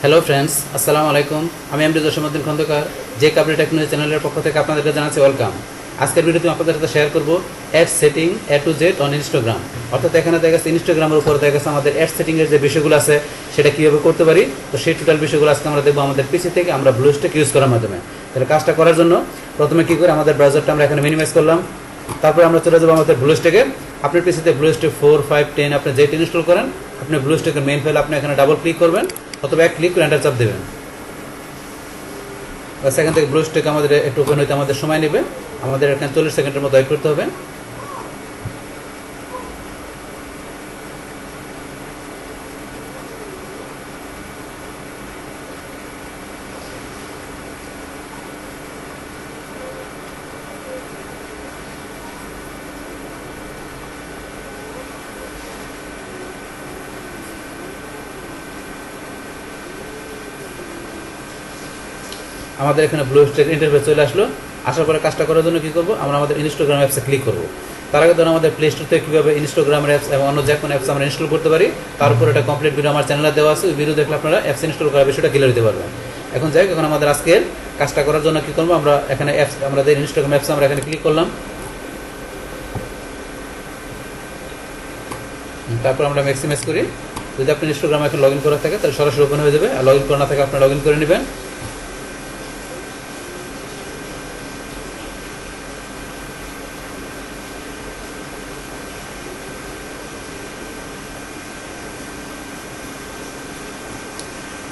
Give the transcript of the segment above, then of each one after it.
Hello friends, আসসালামু আলাইকুম। আমি এমডি জসীমউদ্দিন খন্দকার, যে কাবলি টেকনোলজি চ্যানেলের পক্ষ থেকে আপনাদেরকে জানাচ্ছি ওয়েলকাম। আজকের ভিডিওতে আপনাদের সাথে শেয়ার করব ad setting A to Z on Instagram. অর্থাৎ এখানে দেখা গেছে ইনস্টাগ্রামের উপর দেখা গেছে আমাদের অ্যাড সেটিংয়ের যে বিষয়গুলো আছে সেটা কীভাবে করতে পারি, তো সেই টোটাল বিষয়গুলো আজকে আমরা দেখবো আমাদের পিসি থেকে আমরা ব্লুস্ট্যাক ইউজ করার মাধ্যমে। তাহলে কাজটা করার জন্য প্রথমে কী করে আমাদের ব্রাউজারটা আমরা এখানে মিনিমাইজ করলাম, তারপরে আমরা চলে যাবো আমাদের ব্লুস্ট্যাকে। আপনার পিসিতে ব্লুস্ট্যাক 4, 5, 10 আপনি যেটা ইনস্টল করেন, আপনি ব্লুস্ট্যাকের মেইন ফাইল আপনি এখানে ডাবল ক্লিক করবেন অথবা এক ক্লিক করে এন্টার চাপ দেবেন। সেখান থেকে ব্লুস্ট্যাক আমাদের একটু ওপেন হইতে আমাদের সময় নেবে, আমাদের এখানে 40 সেকেন্ডের মতো ওয়েট করতে হবে। আমাদের এখানে ব্লুস্ট্যাক ইন্টারফেস চলে আসলো। আসার পরে কাজটা করার জন্য কী করবো, আমরা আমাদের ইনস্টাগ্রাম অ্যাপসে ক্লিক করবো। তার আগে ধরুন আমাদের প্লে স্টোর থেকে কীভাবে ইনস্টাগ্রামের অ্যাপস এবং অন্য যে কোনো অ্যাপস আমরা ইনস্টল করতে পারি তার উপর একটা কমপ্লিট ভিডিও আমার চ্যানেলে দেওয়া আছে। ওই ভিডিও দেখলে আপনারা অ্যাপস ইনস্টল করার বিষয়টা ক্লিয়ার দিতে পারবেন। এখন এখন আমাদের আজকের কাজটা করার জন্য কী করবো, আমরা এখানে অ্যাপস আমাদের ইনস্টাগ্রাম অ্যাপস আমরা এখানে ক্লিক করলাম। তারপর আমরা ম্যাক্সিমাইজ করি। যদি আপনি ইনস্টাগ্রামে এখন লগ ইন করা থাকে তাহলে সরাসরি ওপেন হয়ে যাবে, আর লগ ইন করা না থাকে আপনারা লগ ইন করে নেবেন।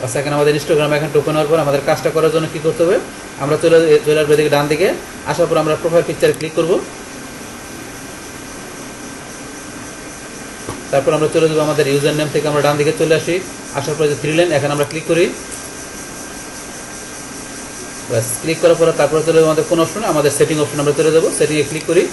আচ্ছা, এখানে আমাদের ইনস্টাগ্রাম অ্যাকাউন্ট ওপেন হওয়ার পর আমাদের কাজটা করার জন্য কী করতে হবে, আমরা চলে আসবো এদিকে ডান দিকে। আসার পর আমরা প্রোফাইল পিকচারে ক্লিক করব। তারপর আমরা চলে যাবো আমাদের ইউজার নেম থেকে আমরা ডান দিকে চলে আসি। আসার পরে যে 3 লাইন এখানে আমরা ক্লিক করি। ব্যাস, ক্লিক করার পরে তারপরে চলে যাবো আমাদের কোন অপশনে, আমাদের সেটিং অপশন আমরা চলে যাবো। সেটিংয়ে ক্লিক করি।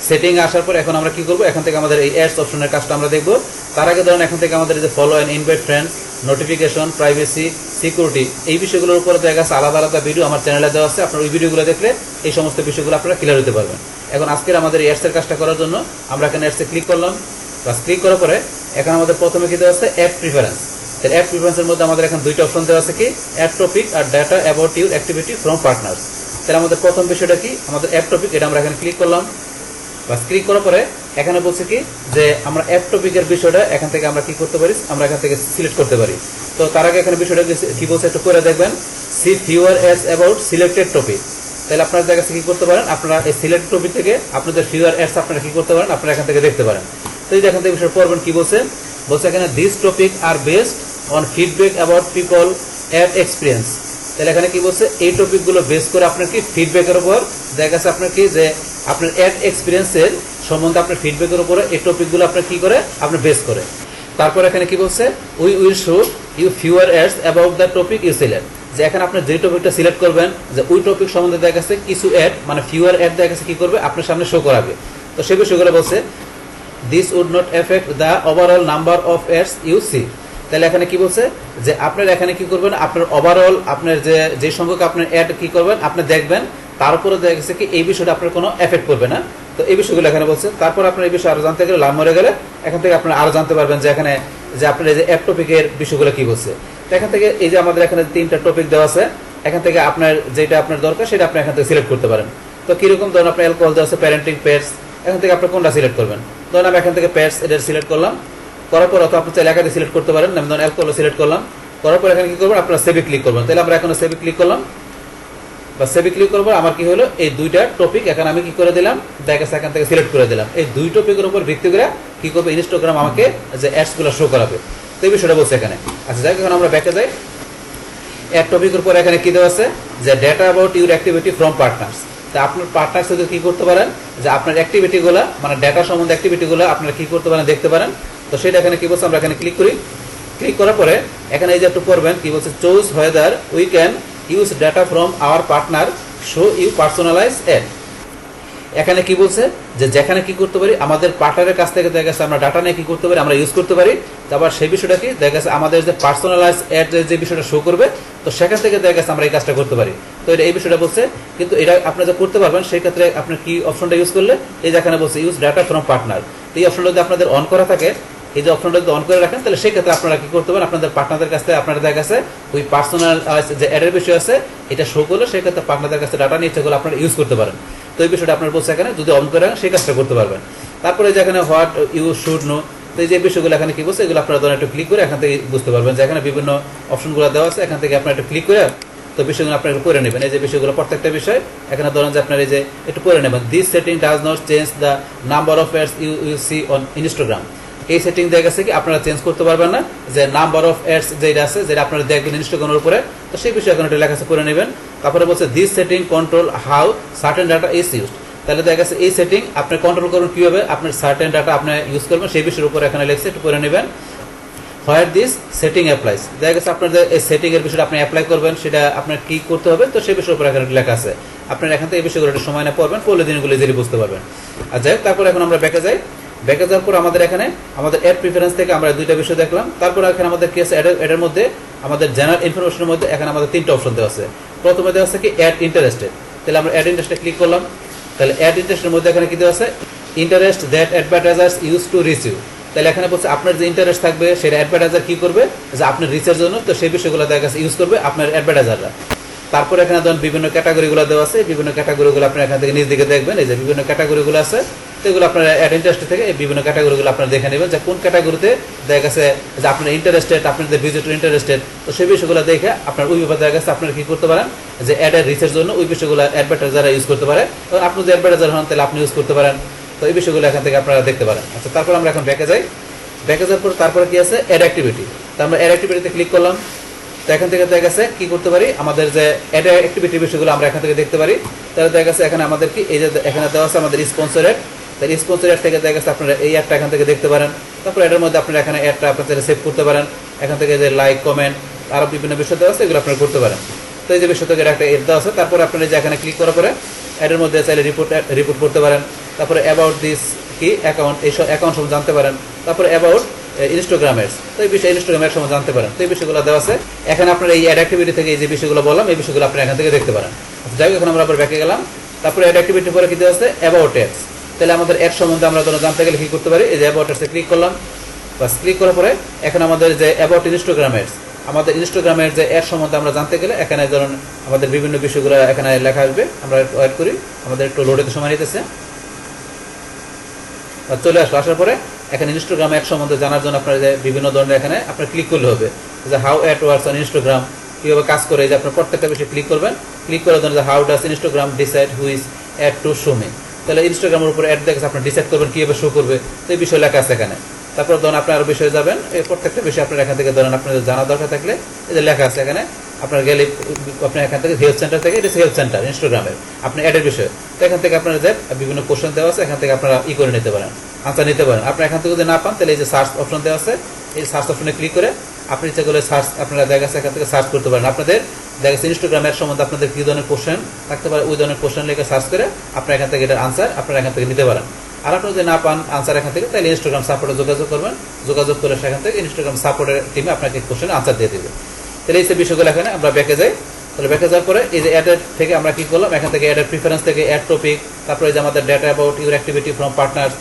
সেটিংয়ে আসার পর এখন আমরা কি করবো, এখান থেকে আমাদের এই অ্যাডস অপশনের কাজটা আমরা দেখবো। তার আগে ধরেন এখান থেকে আমাদের যে follow and invite friends, notification, privacy, security, এই বিষয়গুলোর উপরে দেখা গেছে আলাদা আলাদা ভিডিও আমার চ্যানেলে দেওয়া আছে। আপনার ওই ভিডিওগুলো দেখলে এই সমস্ত বিষয়গুলো আপনারা ক্লিয়ার হতে পারবেন। এখন আজকের আমাদের এই অ্যাডসের কাজটা করার জন্য আমরা এখানে অ্যাডসে ক্লিক করলাম। বাস, ক্লিক করার পরে এখন আমাদের প্রথমে কি দেওয়া আছে, অ্যাড প্রিফারেন্স। তাহলে অ্যাড প্রিফারেন্সের মধ্যে আমাদের এখন দুইটা অপশন দেওয়া আছে, কি অ্যাড টপিক আর data about your activity from partners. তাহলে আমাদের প্রথম বিষয়টা কি, আমাদের অ্যাড টপিক, এটা আমরা এখানে ক্লিক করলাম। বাস, ক্লিক করার পরে এখানে বলছে কি যে আমরা অ্যাড টপিকের বিষয়টা এখান থেকে আমরা কি করতে পারি, আমরা এখান থেকে সিলেক্ট করতে পারি। তো তার আগে এখানে বিষয়টা কি বলছে একটু করে দেখবেন, see fewer ads about selected topic. তাহলে আপনারা দেখা যাচ্ছে কি করতে পারেন, আপনারা এই সিলেক্ট টপিক থেকে আপনাদের ফিউয়ার অ্যাডস আপনারা কি করতে পারেন, আপনারা এখান থেকে দেখতে পারেন। তো এই এখান থেকে বিষয় পড়বেন কি বলছে, এখানে this topic are based on feedback about people ad experience. তাহলে এখানে কি বলছে, এই টপিকগুলো বেস করে আপনার কি ফিডব্যাকের উপর দেখা যাচ্ছে আপনার কি যে আপনার অ্যাড এক্সপিরিয়েন্সের সম্বন্ধে আপনার ফিডব্যাকের উপরে এই টপিকগুলো আপনার কি করে, আপনার বেস করে। তারপর এখানে কি বলছে, we will show you fewer ads about the topic you select. যে এখানে আপনি যে টপিকটা সিলেক্ট করবেন, যে ওই টপিক সম্বন্ধে দেখা গেছে কিছু অ্যাড মানে ফিউয়ার অ্যাড দেখা গেছে কি করবে, আপনার সামনে শো করাবে। তো সেই বিষয়গুলো বলছে, this would not affect the overall number of ads you see. তাহলে এখানে কি বলছে যে আপনার এখানে কি করবেন, আপনার ওভারঅল আপনার যে সংখ্যক আপনার অ্যাড কি করবেন আপনি দেখবেন, তার উপরে দেখা গেছে কি এই বিষয়টা আপনার কোনো এফেক্ট করবে না। তো এই বিষয়গুলো এখানে বলছে। তারপর আপনার এই বিষয়ে আরো জানতে গেলে লাভ মরে গেলে এখান থেকে আপনারা আরো জানতে পারবেন যে এখানে যে আপনার এই যে অ্যাড টপিকের বিষয়গুলো কি বলছে। তো এখান থেকে এই যে আমাদের এখানে 3টা টপিক দেওয়া আছে, এখান থেকে আপনার যেটা আপনার দরকার সেটা আপনি এখান থেকে সিলেক্ট করতে পারেন। তো কিরকম ধরুন আপনার অ্যালকোহল দেওয়া আছে, প্যারেন্টিং, পেটস, এখান থেকে আপনি কোনটা সিলেক্ট করবেন। ধরুন আমি এখান থেকে পেটস এটা সিলেক্ট করলাম। করার পর অথবা আপনি চাইলে একাধিক সিলেক্ট করতে পারেন। আমি ধরুন অ্যালকোহল সিলেক্ট করলাম। করার পর এখানে কি করবেন, আপনারা সেভে ক্লিক করবেন। তাহলে আমরা এখন সেভে ক্লিক করলাম। বা সেভে ক্লিক করবো, আমার কি হলো, এই দুইটা টপিক এখন আমি কি করে দিলাম, দেখা গেছে এখান থেকে সিলেক্ট করে দিলাম। এই দুই টপিকের উপর ভিত্তি করে কি করবে, ইনস্টাগ্রাম আমাকে যে অ্যাডসগুলো শো করাবে। তো এই বিষয়টা বলছে এখানে। আচ্ছা, যাই এখন আমরা ব্যাকে যাই। অ্যাড টপিকের উপর এখানে কি দেওয়া আছে, যে data about your activity from partners. তা আপনার পার্টনার্স থেকে কি করতে পারেন, যে আপনার অ্যাক্টিভিটিগুলো মানে ডেটা সম্বন্ধে অ্যাক্টিভিটিগুলো আপনারা কি করতে পারেন, দেখতে পারেন। তো সেটা এখানে কি বলছে, আমরা এখানে ক্লিক করি। ক্লিক করার পরে এখানে এই যে একটু পড়বেন কি বলছে, choose whether we can use data from our partner show you personalise ad. এখানে কি বলছে, যে যেখানে কি করতে পারি, আমাদের পার্টনারের কাছ থেকে দেখা গেছে আমরা ডাটা নিয়ে কি করতে পারি, আমরা ইউজ করতে পারি। তারপর সেই বিষয়টা কি দেখা গেছে আমাদের যে পার্সোনালাইজ অ্যাড যে বিষয়টা শো করবে, তো সেখান থেকে দেখা গেছে আমরা এই কাজটা করতে পারি। তো এটা এই বিষয়টা বলছে, কিন্তু এটা আপনি যে করতে পারবেন সেই ক্ষেত্রে আপনার কি অপশনটা ইউজ করলে, এই যেখানে বলছে ইউজ ডাটা ফ্রম পার্টনার। তো এই অপশনটা যদি আপনাদের অন করা থাকে এই যে অপশনটা যদি অন করে রাখেন তাহলে সেই ক্ষেত্রে আপনারা কি করতে পারেন, আপনাদের পার্টনারদের কাছে আপনাদের কাছে ওই পার্সোনাল যে অ্যাডের বিষয় আছে এটা শো করলে সেই ক্ষেত্রে পার্টনারদের কাছে ডাটা নিয়ে সেগুলো আপনারা ইউজ করতে পারেন। তো এই বিষয়টা আপনার বলছে এখানে যদি অন করে রাখেন সেই কাজটা করতে পারবেন। তারপরে যে এখানে হোয়াট ইউ শুড নো, তো এই যে বিষয়গুলো এখানে কি বলছে এগুলো আপনারা ধরেন একটু ক্লিক করে এখান থেকে বুঝতে পারবেন যে এখানে বিভিন্ন অপশনগুলো দেওয়া আছে, এখান থেকে আপনারা একটু ক্লিক করে তো বিষয়গুলো আপনারা একটু করে নেবেন। এই যে বিষয়গুলো প্রত্যেকটা বিষয় এখানে ধরেন যে আপনার এই যে একটু করে নেবেন। This setting does not change the number of ads you see on Instagram. এই সেটিং দেখা গেছে কি আপনারা চেঞ্জ করতে পারবেন না, যে নাম্বার অফ অ্যাডস যেটা আছে যেটা আপনারা দেখবেন ইনস্টাগ্রামের উপরে, তো সেই বিষয়ে এখানে লেখা আছে করে নেবেন। তারপরে বলছে this setting control how certain data is used, তাহলে দেখা গেছে এই সেটিং আপনি কন্ট্রোল করবেন কীভাবে আপনার সার্টেন ডাটা আপনি ইউজ করবেন সেই বিষয়ের উপরে এখানে লেখছে, একটু করে নেবেন। হোয়ার দিস সেটিং অ্যাপ্লাইজ, দেখা গেছে আপনার যে এই সেটিংয়ের বিষয়টা আপনি অ্যাপ্লাই করবেন সেটা আপনার কী করতে হবে, তো সেই বিষয়ের উপরে এখানে লেখা আছে। আপনার এখান থেকে এই বিষয়গুলো একটু সময় না পড়বেন, পড়লে দিনগুলো ইজিলি বুঝতে পারবেন। আর যাই হোক, তারপর এখন আমরা ব্যাকে যাই। ব্যাকে যাওয়ার পর আমাদের এখানে আমাদের অ্যাড প্রিফারেন্স থেকে আমরা দুইটা বিষয় দেখলাম। তারপর এখানে আমাদের কি আছে, অ্যাডের মধ্যে আমাদের জেনারেল ইনফরমেশনের মধ্যে এখানে আমাদের তিনটা অপশন দেওয়া আছে। প্রথমে দেওয়া আছে কি অ্যাড ইন্টারেস্টেড, তাহলে আমরা অ্যাড ইন্টারেস্টে ক্লিক করলাম। তাহলে অ্যাড ইন্টারেস্টের মধ্যে এখানে কি দেওয়া আছে, interest that advertisers use to receive, তাহলে এখানে বলছে আপনার যে ইন্টারেস্ট থাকবে সেটা অ্যাডভার্টাইজার কি করবে, যে আপনার রিচের জন্য, তো সেই বিষয়গুলো দেখা গেছে ইউজ করবে আপনার অ্যাডভার্টাইজাররা। তারপরে এখানে ধরুন বিভিন্ন ক্যাটাগরিগুলো দেওয়া আছে, বিভিন্ন ক্যাটাগরিগুলো আপনি এখান থেকে নিজ দিকে দেখবেন, এই যে বিভিন্ন ক্যাটাগরিগুলো আছে, তো এগুলো আপনার অ্যাড ইন্টারেস্ট থেকে এই বিভিন্ন ক্যাটাগরিগুলো আপনারা দেখে নেবেন যে কোন ক্যাটাগরিতে দেখা গেছে যে আপনার ইন্টারেস্টেড, আপনার যে ভিজিটর ইন্টারেস্টেড, তো সেই বিষয়গুলো দেখে আপনার ওই ব্যাপারে দেখা গেছে আপনারা কি করতে পারেন, যে অ্যাডের রিচের জন্য ওই বিষয়গুলো অ্যাডভার্টাইজাররা ইউজ করতে পারে, এবং আপনি যদি অ্যাডভার্টাইজার হন তাহলে আপনি ইউজ করতে পারেন। তো এই বিষয়গুলো এখান থেকে আপনারা দেখতে পারেন। আচ্ছা, তারপর আমরা এখন ব্যাকে যাই। ব্যাকে যাওয়ার পর তারপরে কি আছে, অ্যাড অ্যাক্টিভিটি, তো আমরা অ্যাড অ্যাক্টিভিটিতে ক্লিক করলাম। তো এখান থেকে দেখা গেছে কি করতে পারি, আমাদের যে অ্যাড অ্যাক্টিভিটি বিষয়গুলো আমরা এখান থেকে দেখতে পারি। তাহলে দেখা গেছে এখানে আমাদের কি এই যে এখানে দেওয়া আছে আমাদের স্পন্সরেড, তাই স্পন্সরেড থেকে দেখা গেছে আপনারা এই অ্যাডটা এখান থেকে দেখতে পারেন। তারপর এটার মধ্যে আপনারা এখানে অ্যাডটা আপনাদের সেভ করতে পারেন, এখান থেকে যে লাইক কমেন্ট আরও বিভিন্ন বিষয় দেওয়া আছে এগুলো আপনারা করতে পারেন। তো এই যে বিষয় থেকে একটা অ্যাড দেওয়া আছে, তারপরে আপনারা যে এখানে ক্লিক করার পরে অ্যাডের মধ্যে চাইলে রিপোর্ট করতে পারেন। তারপরে অ্যাবাউট দিস কি অ্যাকাউন্ট, এইসব অ্যাকাউন্ট সম্বন্ধে জানতে পারেন। তারপরে অ্যাবাউট ইনস্টাগ্রামের, তো এই বিষয়ে ইনস্টাগ্রামের সময় জানতে পারেন। তো এই বিষয়গুলো দেওয়া আছে এখানে। আপনার এই অ্যাড অ্যাক্টিভিটি থেকে এই যে বিষয়গুলো বললাম এই বিষয়গুলো আপনি এখান থেকে দেখতে পারেন। যাই হোক, এখন আমরা আবার ব্যাকে গেলাম। তারপরে অ্যাড অ্যাক্টিভিটির পরে কি দেওয়া আছে, অ্যাবাউট অ্যাডস, তাহলে আমাদের অ্যাড সম্বন্ধে আমরা জানতে গেলে কি করতে পারি, এই যে অ্যাবাউট অ্যাডসে ক্লিক করলাম। বাস, ক্লিক করার পরে এখন আমাদের যে অ্যাবাউট ইনস্টাগ্রামের, আমাদের ইনস্টাগ্রামের যে অ্যাড সম্বন্ধে আমরা জানতে গেলে এখানে ধরুন আমাদের বিভিন্ন বিষয়গুলো এখানে লেখা আসবে। আমরা ওয়েট করি, আমাদের একটু লোডেতে সময় নিতেছে। চলে আসলো, আসার পরে এখানে ইনস্টাগ্রাম অ্যাড সম্বন্ধে জানার জন্য আপনার যে বিভিন্ন ধরনের এখানে আপনার ক্লিক করলে হবে, যে how ad works on Instagram, কীভাবে কাজ করে, যে আপনার প্রত্যেকটা বিষয়ে ক্লিক করবেন। ক্লিক করার জন্য যে how does Instagram decide which ad to show me, তাহলে ইনস্টাগ্রামের উপরে অ্যাড দেখে আপনি ডিসাইড করবেন কীভাবে শো করবে, তো এই বিষয় লেখা আছে এখানে। তারপর ধরুন আপনি আরও বিষয়ে যাবেন, এই প্রত্যেকটা বিষয় আপনার এখান থেকে ধরেন আপনার জানা দরকার থাকলে এই যে লেখা আছে এখানে, আপনার গেলে আপনি এখান থেকে হেলথ সেন্টার থেকে, এটা হেলথ সেন্টার ইনস্টাগ্রামের আপনি অ্যাডের বিষয়ে, তো এখান থেকে আপনারা যে বিভিন্ন কোশ্চেন দেওয়া আছে এখান থেকে আপনারা করে নিতে পারেন, আনসার নিতে পারেন। আপনি এখান থেকে যদি না পান তাহলে এই যে সার্চ অপশন দেওয়া আছে, এই সার্চ অপশনে ক্লিক করে আপনি ইচ্ছা করলে সার্চ আপনারা দেখা গেছে এখান থেকে সার্চ করতে পারেন। আপনাদের দেখা গেছে ইনস্টাগ্রামের সম্বন্ধে আপনাদের কী ধরনের কোশ্চেন থাকতে পারে, ওই ধরনের কোশ্চেন লিখে সার্চ করে আপনারা এখান থেকে এটার আনসার আপনারা এখান থেকে নিতে পারেন। আর আপনি যদি না পান আনসার এখান থেকে, তাহলে ইনস্টাগ্রাম সাপোর্টে যোগাযোগ করবেন, যোগাযোগ করে সেখান থেকে ইনস্টাগ্রাম সাপোর্টের টিমে আপনাকে কোশ্চেন আনসার দিয়ে দেবে। তাহলে এই যে বিষয়গুলো এখানে আমরা ব্যাকে যাই। তাহলে ব্যাকে যাওয়ার পরে এই যে অ্যাডের থেকে আমরা কী করলাম, এখান থেকে অ্যাডের প্রিফারেন্স থেকে অ্যাড টপিক, তারপরে যে আমাদের data about your activity from partners,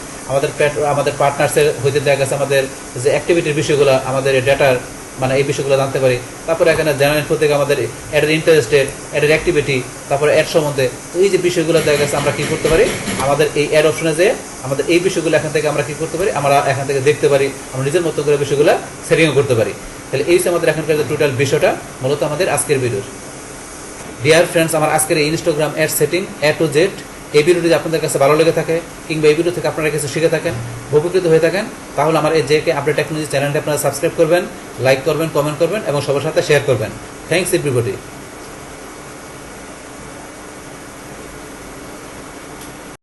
আমাদের পার্টনার্সের হইতে দেখা গেছে আমাদের যে অ্যাক্টিভিটির বিষয়গুলো, আমাদের ডেটার মানে এই বিষয়গুলো জানতে পারি। তারপরে এখানে জেনারেল ইনফো থেকে আমাদের অ্যাডের ইন্টারেস্টেড, অ্যাডের অ্যাক্টিভিটি, তারপরে অ্যাড সম্বন্ধে, তো এই যে বিষয়গুলো দেখা গেছে আমরা কী করতে পারি, আমাদের এই অ্যাড অপশনে যে আমাদের এই বিষয়গুলো এখান থেকে আমরা কী করতে পারি, আমরা এখান থেকে দেখতে পারি, আমরা নিজের মতো করে বিষয়গুলো সেটিংও করতে পারি। তাহলে এই যে আমাদের এখানকার যে টোটাল বিষয়টা মূলত আমাদের আজকের ভিডিওর। ডিয়ার ফ্রেন্ডস, আমার আজকের এই Instagram ad setting A to Z এই ভিডিওটি যদি আপনাদের কাছে ভালো লেগে থাকে কিংবা এই ভিডিও থেকে আপনারা কিছু শিখে থাকেন, উপকৃত হয়ে থাকেন, তাহলে আমার এই জেকে আপডেট টেকনোলজি চ্যানেলটি আপনারা সাবস্ক্রাইব করবেন, লাইক করবেন, কমেন্ট করবেন এবং সবার সাথে শেয়ার করবেন। Thanks everybody.